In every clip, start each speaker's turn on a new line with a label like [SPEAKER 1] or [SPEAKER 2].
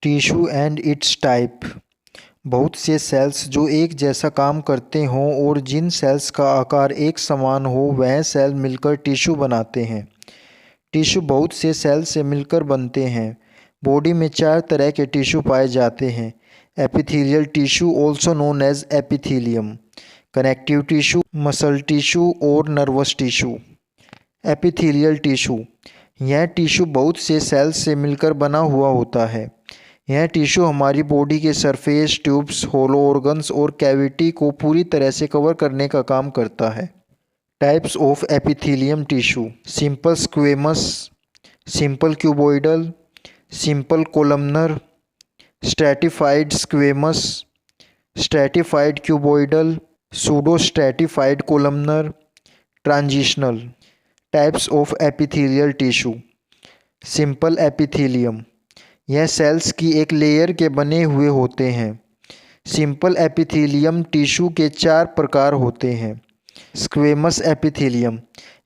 [SPEAKER 1] Tissue and it's type. बहुत से sales जो एक जैसा काम करते हों और जिन सेल्स का आकार एक समान हो वह सेल मिलकर टिश्यू बनाते हैं। टिश्यू बहुत से सेल से मिलकर बनते हैं। बॉडी में 4 तरह के टिश्यू पाए जाते हैं। Epithelial tissue also known as epithelium, connective tissue, muscle tissue और नर्वस टिश्यू। एपिथेलियल टिश्यू, यह टिश्यू बहुत से सेल्स से मिलकर बना हुआ होता है। यह टिश्यू हमारी बॉडी के सरफेस, ट्यूब्स, होलो ऑर्गन्स और कैविटी को पूरी तरह से कवर करने का काम करता है। Types of epithelium tissue: simple squamous, simple cuboidal, simple columnar, stratified squamous, stratified cuboidal, pseudo stratified columnar, transitional. Types of epithelial tissue: simple epithelium, यह सेल्स की एक लेयर के बने हुए होते हैं। सिंपल एपिथेलियम टिश्यू के 4 प्रकार होते हैं। स्क्वेमस एपिथेलियम,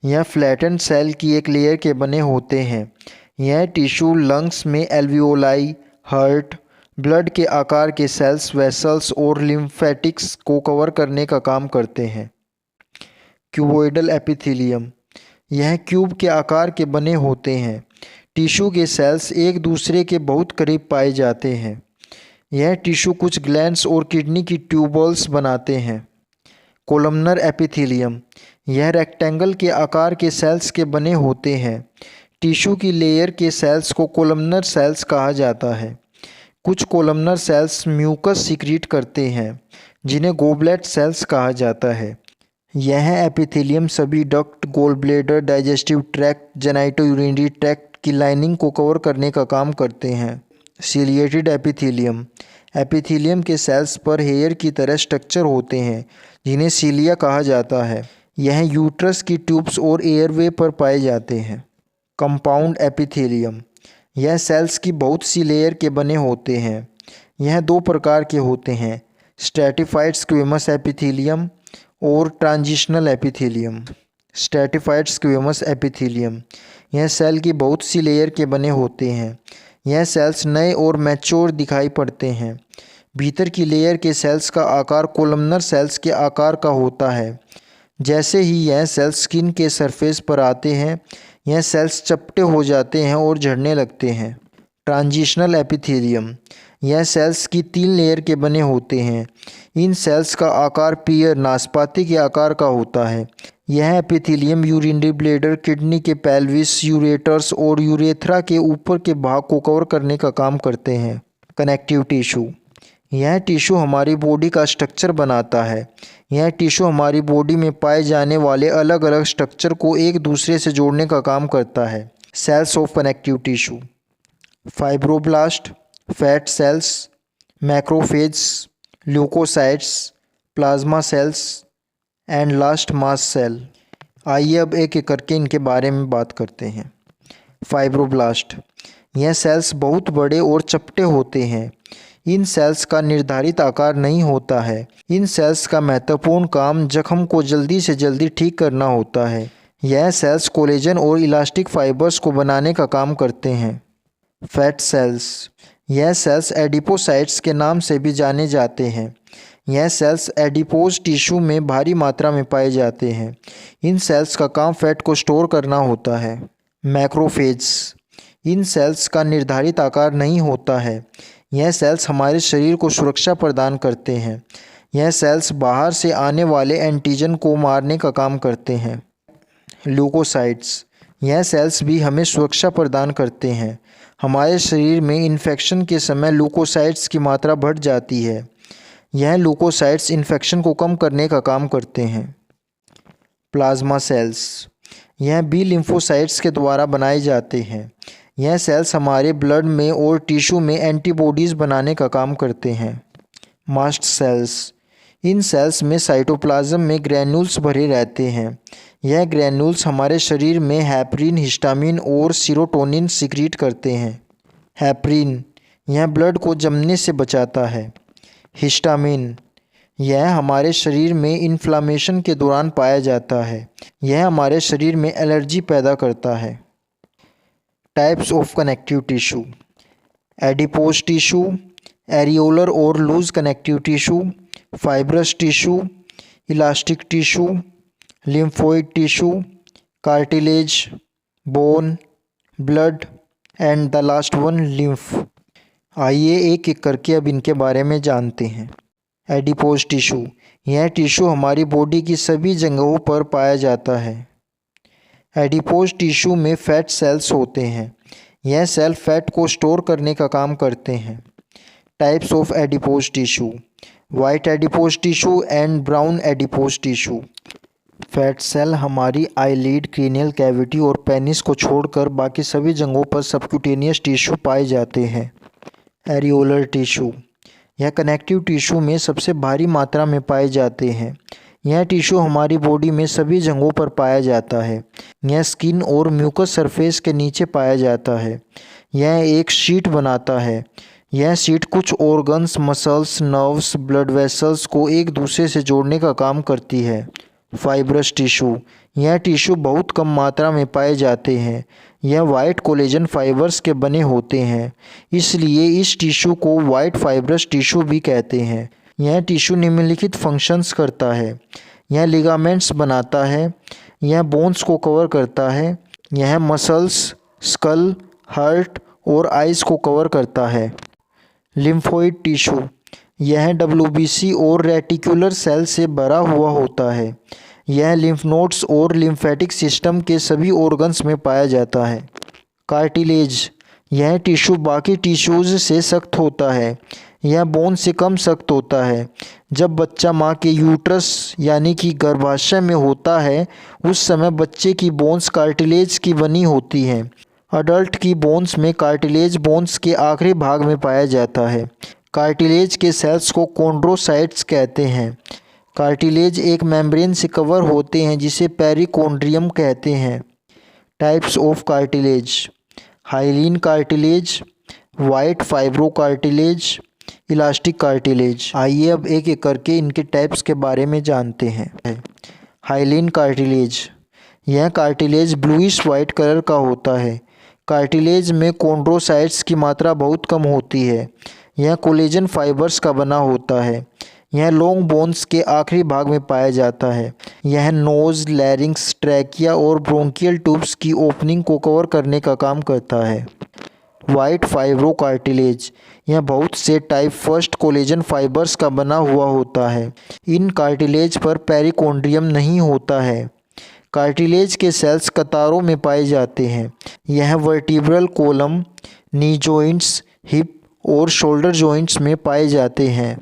[SPEAKER 1] यह फ्लैटेंड सेल की एक लेयर के बने होते हैं। यह टिश्यू लंग्स में एल्वियोलाई, हार्ट, ब्लड के आकार के सेल्स, वेसल्स और लिम्फेटिक्स को कवर करने का काम करते हैं। क्यूबॉइडल एपिथेलियम, यह क्यूब के आकार के बने होते हैं। टिश्यू के सेल्स एक दूसरे के बहुत करीब पाए जाते हैं। यह टिश्यू कुछ ग्लैंड्स और किडनी की ट्यूबल्स बनाते हैं। कोलमनर एपिथेलियम, यह रेक्टेंगल के आकार के सेल्स के बने होते हैं। टिश्यू की लेयर के सेल्स को कोलमनर सेल्स कहा जाता है। कुछ कोलमनर सेल्स म्यूकस सीक्रेट करते हैं जिन्हें गोबलेट सेल्स कहा जाता है। यह एपिथेलियम सभी duct, gall bladder, digestive tract, genito urinary tract की लाइनिंग को कवर करने का काम करते हैं। सिलिएटेड एपिथेलियम, एपिथेलियम के सेल्स पर हेयर की तरह स्ट्रक्चर होते हैं जिन्हें सीलिया कहा जाता है। यह यूट्रस की ट्यूब्स और एयरवे पर पाए जाते हैं। कंपाउंड एपिथेलियम, यह सेल्स की बहुत सी लेयर के बने होते हैं। यह 2 प्रकार के होते हैं, स्ट्रैटिफाइड स्क्वेमस एपिथेलियम और transitional epithelium. Stratified squamous epithelium, यह सेल की बहुत सी लेयर के बने होते हैं। यह सेल्स नए और मैच्योर दिखाई पड़ते हैं। भीतर की लेयर के सेल्स का आकार कोलमनर सेल्स के आकार का होता है। जैसे ही यह सेल्स स्किन के सरफेस पर आते हैं यह सेल्स चपटे हो जाते हैं और झड़ने लगते हैं। ट्रांजिशनल एपिथेलियम, यह सेल्स की 3 लेयर के बने होते हैं। इन सेल्स का आकार पीयर, नाशपाती के आकार का होता है। यह एपिथेलियम यूरिनरी ब्लैडर, किडनी के पेल्विस, यूरेटर्स और यूरेथ्रा के ऊपर के भाग को कवर करने का काम करते हैं। कनेक्टिव टिश्यू, यह टिश्यू हमारी बॉडी का स्ट्रक्चर बनाता है। यह टिश्यू हमारी बॉडी में पाए जाने वाले अलग अलग स्ट्रक्चर को एक दूसरे से जोड़ने का काम करता है। Cells of connective tissue: fibroblast, fat cells, macrophage, leucocytes, plasma cells and last mass cell. आइए अब एक एक करके इनके बारे में बात करते हैं। फाइब्रोब्लास्ट, यह सेल्स बहुत बड़े और चपटे होते हैं। इन सेल्स का निर्धारित आकार नहीं होता है। इन सेल्स का महत्वपूर्ण काम जख्म को जल्दी से जल्दी ठीक करना होता है। यह सेल्स कोलेजन और इलास्टिक फाइबर्स को बनाने का काम करते हैं। फैट सेल्स, यह सेल्स एडिपोसाइट्स के नाम से भी जाने जाते हैं। यह सेल्स एडिपोज टिश्यू में भारी मात्रा में पाए जाते हैं। इन सेल्स का काम फैट को स्टोर करना होता है। मैक्रोफेज, इन सेल्स का निर्धारित आकार नहीं होता है। यह सेल्स हमारे शरीर को सुरक्षा प्रदान करते हैं। यह सेल्स बाहर से आने वाले एंटीजन को मारने का काम करते हैं। ल्यूकोसाइट्स, यह सेल्स भी हमें सुरक्षा प्रदान करते हैं। हमारे शरीर में इन्फेक्शन के समय ल्यूकोसाइट्स की मात्रा बढ़ जाती है। यह ल्यूकोसाइट्स इन्फेक्शन को कम करने का काम करते हैं। प्लाज्मा सेल्स, यह बी लिम्फोसाइट्स के द्वारा बनाए जाते हैं। यह सेल्स हमारे ब्लड में और टिश्यू में एंटीबॉडीज़ बनाने का काम करते हैं। मास्ट सेल्स, इन सेल्स में साइटोप्लाज्म में ग्रैन्यूल्स भरे रहते हैं। यह ग्रैन्यूल्स हमारे शरीर में हेपरिन, हिस्टामिन और सीरोटोनिन सीक्रेट करते हैं। हेपरिन, यह ब्लड को जमने से बचाता है। हिस्टामिन, यह हमारे शरीर में इन्फ्लामेशन के दौरान पाया जाता है। यह हमारे शरीर में एलर्जी पैदा करता है। Types of connective tissue: adipose tissue, areolar और loose connective tissue, fibrous tissue, elastic tissue, lymphoid tissue, cartilage, bone, blood and the last one lymph. आइए एक एक करके अब इनके बारे में जानते हैं। एडिपोज टिश्यू, यह टिश्यू हमारी बॉडी की सभी जगहों पर पाया जाता है। एडिपोज टिश्यू में फैट सेल्स होते हैं। यह सेल फैट को स्टोर करने का काम करते हैं। Types of adipose tissue, white adipose tissue and brown adipose tissue. Fat cell हमारी आईलिड, क्रीनियल कैविटी और पेनिस को छोड़कर बाकी सभी जगहों पर सबक्यूटेनियस टिश्यू पाए जाते हैं। एरियोलर टिश्यू, यह कनेक्टिव टिश्यू में सबसे भारी मात्रा में पाए जाते हैं। यह टिश्यू हमारी बॉडी में सभी जगहों पर पाया जाता है। यह स्किन और म्यूकस सरफेस के नीचे पाया जाता है। यह एक शीट बनाता है। यह शीट कुछ organs, muscles, nerves, blood vessels को एक दूसरे से जोड़ने का काम करती है। फाइब्रस टिश्यू, यह टिश्यू बहुत कम मात्रा में पाए जाते हैं। यह वाइट कोलेजन फाइबर्स के बने होते हैं, इसलिए इस टिश्यू को वाइट फाइब्रस टिश्यू भी कहते हैं। यह टिश्यू निम्नलिखित फंक्शंस करता है। यह लिगामेंट्स बनाता है। यह बोन्स को कवर करता है। यह मसल्स, स्कल, हार्ट और आइज़ को कवर करता है। लिम्फोइड टिश्यू, यह डब्ल्यूबीसी और रेटिकुलर सेल से भरा हुआ होता है। यह लिम्फ नोड्स और लिम्फेटिक सिस्टम के सभी ऑर्गन्स में पाया जाता है। कार्टिलेज, यह टिश्यू बाकी टिश्यूज़ से सख्त होता है। यह बोन से कम सख्त होता है। जब बच्चा माँ के यूट्रस यानी कि गर्भाशय में होता है उस समय बच्चे की बोन्स कार्टिलेज की बनी होती हैं। अडल्ट की बोन्स में कार्टिलेज बोन्स के आखिरी भाग में पाया जाता है। कार्टिलेज के सेल्स को कॉन्ड्रोसाइट्स कहते हैं। कार्टिलेज एक मेम्ब्रेन से कवर होते हैं जिसे पेरिकोन्ड्रियम कहते हैं। Types of cartilage, hyaline cartilage, white fibro cartilage, elastic cartilage. आइए अब एक एक करके इनके टाइप्स के बारे में जानते हैं। हाइलीन कार्टिलेज, यह कार्टिलेज ब्लूइश वाइट कलर का होता है। कार्टिलेज में कॉन्ड्रोसाइट्स की मात्रा बहुत कम होती है। यह कोलेजन फाइबर्स का बना होता है। यह लॉन्ग बोन्स के आखिरी भाग में पाया जाता है। यह नोज, लैरिंक्स, ट्रैकिया और ब्रोंकियल ट्यूब्स की ओपनिंग को कवर करने का काम करता है। वाइट फाइब्रो कार्टिलेज, यह बहुत से टाइप फर्स्ट कोलेजन फाइबर्स का बना हुआ होता है। इन कार्टिलेज पर पेरिकोन्ड्रियम नहीं होता है। कार्टिलेज के सेल्स कतारों में पाए जाते हैं। यह वर्टिब्रल कॉलम, नी जॉइंट्स, हिप और शोल्डर जॉइंट्स में पाए जाते हैं।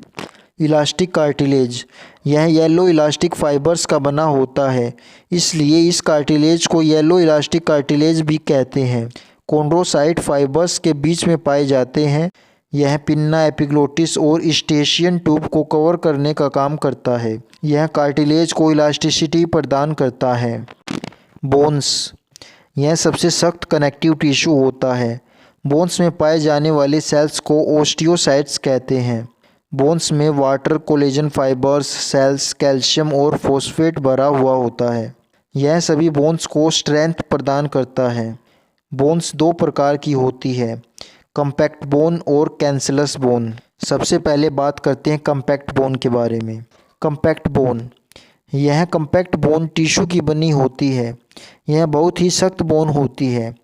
[SPEAKER 1] इलास्टिक कार्टिलेज, यह येलो इलास्टिक फाइबर्स का बना होता है, इसलिए इस कार्टिलेज को येलो इलास्टिक कार्टिलेज भी कहते हैं। कॉन्ड्रोसाइट फाइबर्स के बीच में पाए जाते हैं। यह पिन्ना, एपिग्लोटिस और स्टेशियन ट्यूब को कवर करने का काम करता है। यह कार्टिलेज को इलास्टिसिटी प्रदान करता है। बोन्स, यह सबसे सख्त कनेक्टिव टिश्यू होता है। बोन्स में पाए जाने वाले सेल्स को ओस्टियोसाइट्स कहते हैं। बोन्स में water, collagen fibres, cells, calcium और फॉस्फेट भरा हुआ होता है। यह सभी बोन्स को स्ट्रेंथ प्रदान करता है। बोन्स दो प्रकार की होती है, कम्पैक्ट बोन और कैंसलस बोन। सबसे पहले बात करते हैं कम्पैक्ट बोन के बारे में। कम्पैक्ट बोन, यह कम्पैक्ट बोन टिश्यू की बनी होती है। यह बहुत ही सख्त बोन होती है।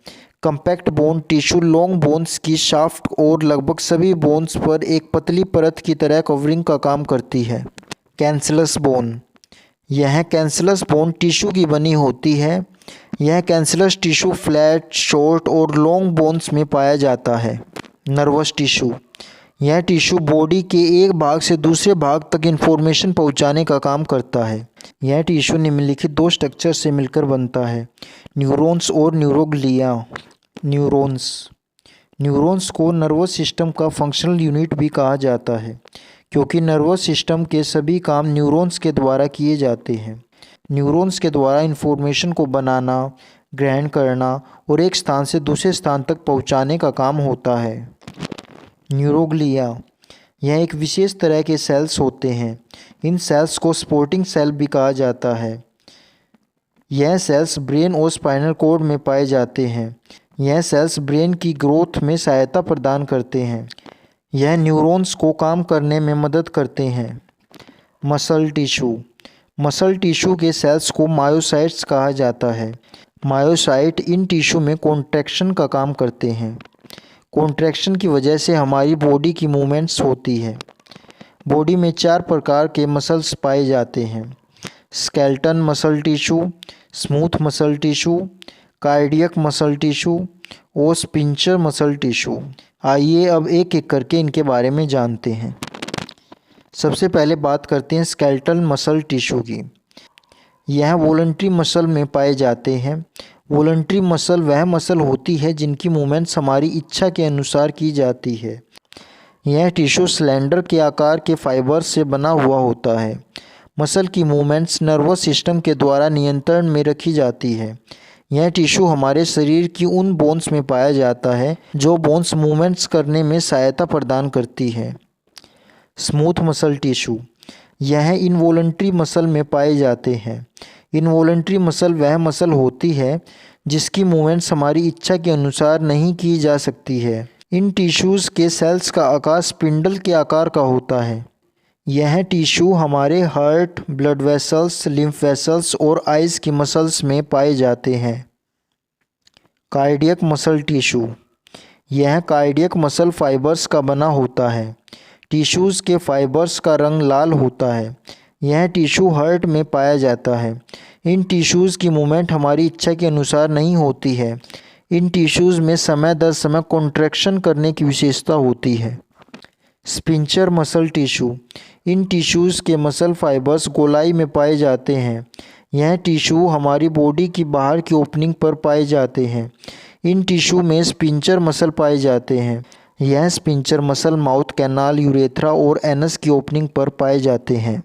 [SPEAKER 1] Compact bone tissue long bones की शाफ्ट और लगभग सभी बोन्स पर एक पतली परत की तरह कवरिंग का काम करती है। कैंसलस बोन, यह कैंसलस बोन टिश्यू की बनी होती है। यह कैंसलस टिश्यू फ्लैट, शॉर्ट और लॉन्ग बोन्स में पाया जाता है। नर्वस टिश्यू, यह टिश्यू बॉडी के एक भाग से दूसरे भाग तक इंफॉर्मेशन पहुंचाने का काम करता है। यह टिश्यू निम्नलिखित दो स्ट्रक्चर से मिलकर बनता है, न्यूरॉन्स और न्यूरोग्लिया। न्यूरॉन्स को नर्वस सिस्टम का फंक्शनल यूनिट भी कहा जाता है, क्योंकि नर्वस सिस्टम के सभी काम न्यूरॉन्स के द्वारा किए जाते हैं। न्यूरॉन्स के द्वारा इंफॉर्मेशन को बनाना, ग्रहण करना और एक स्थान से दूसरे स्थान तक पहुंचाने का काम होता है। न्यूरोग्लिया, यह एक विशेष तरह के सेल्स होते हैं। इन सेल्स को सपोर्टिंग सेल भी कहा जाता है। यह सेल्स ब्रेन और स्पाइनल कॉर्ड में पाए जाते हैं। यह सेल्स ब्रेन की ग्रोथ में सहायता प्रदान करते हैं। यह न्यूरॉन्स को काम करने में मदद करते हैं। Muscle tissue. मसल टिश्यू के सेल्स को मायोसाइट्स कहा जाता है। मायोसाइट इन टिश्यू में कॉन्ट्रैक्शन का काम करते हैं। कॉन्ट्रैक्शन की वजह से हमारी बॉडी की मूवमेंट्स होती है। बॉडी में 4 प्रकार के मसल्स पाए जाते हैं। Skeleton muscle tissue, smooth muscle tissue, cardiac muscle tissue और स्पिंचर मसल टिश्यू। आइए अब एक एक करके इनके बारे में जानते हैं। सबसे पहले बात करते हैं स्केलेटल मसल टिश्यू की। यह वॉलंटरी मसल में पाए जाते हैं। वॉलंटरी मसल वह मसल होती है जिनकी मूवमेंट्स हमारी इच्छा के अनुसार की जाती है। यह टिश्यू सिलेंडर के आकार के फाइबर से बना हुआ होता है। मसल की मूवमेंट्स नर्वस सिस्टम के द्वारा नियंत्रण में रखी जाती है। यह टिश्यू हमारे शरीर की उन बोन्स में पाया जाता है जो बोन्स मूवमेंट्स करने में सहायता प्रदान करती है। Smooth muscle tissue. यह इनवॉलंटरी मसल में पाए जाते हैं। इनवॉलंटरी मसल वह मसल होती है जिसकी मूवमेंट्स हमारी इच्छा के अनुसार नहीं की जा सकती है। इन टिश्यूज़ के सेल्स का आकार स्पिंडल के आकार का होता है। यह टिश्यू हमारे heart, blood vessels, lymph vessels और आइज़ की मसल्स में पाए जाते हैं। Cardiac muscle tissue. यह कार्डियक मसल फाइबर्स का बना होता है। टिश्यूज़ के फाइबर्स का रंग लाल होता है। यह टिश्यू हार्ट में पाया जाता है। इन टिश्यूज़ की मूवमेंट हमारी इच्छा के अनुसार नहीं होती है। इन टिश्यूज़ में समय दर समय कॉन्ट्रैक्शन करने की विशेषता होती है। Sphincter muscle tissue. इन टिश्यूज़ के मसल फाइबर्स गोलाई में पाए जाते हैं। यह टिश्यू हमारी बॉडी की बाहर की ओपनिंग पर पाए जाते हैं। इन टिश्यू में स्पिंचर मसल पाए जाते हैं। यह sphincter muscle mouth canal, urethra और एनस की ओपनिंग पर पाए जाते हैं।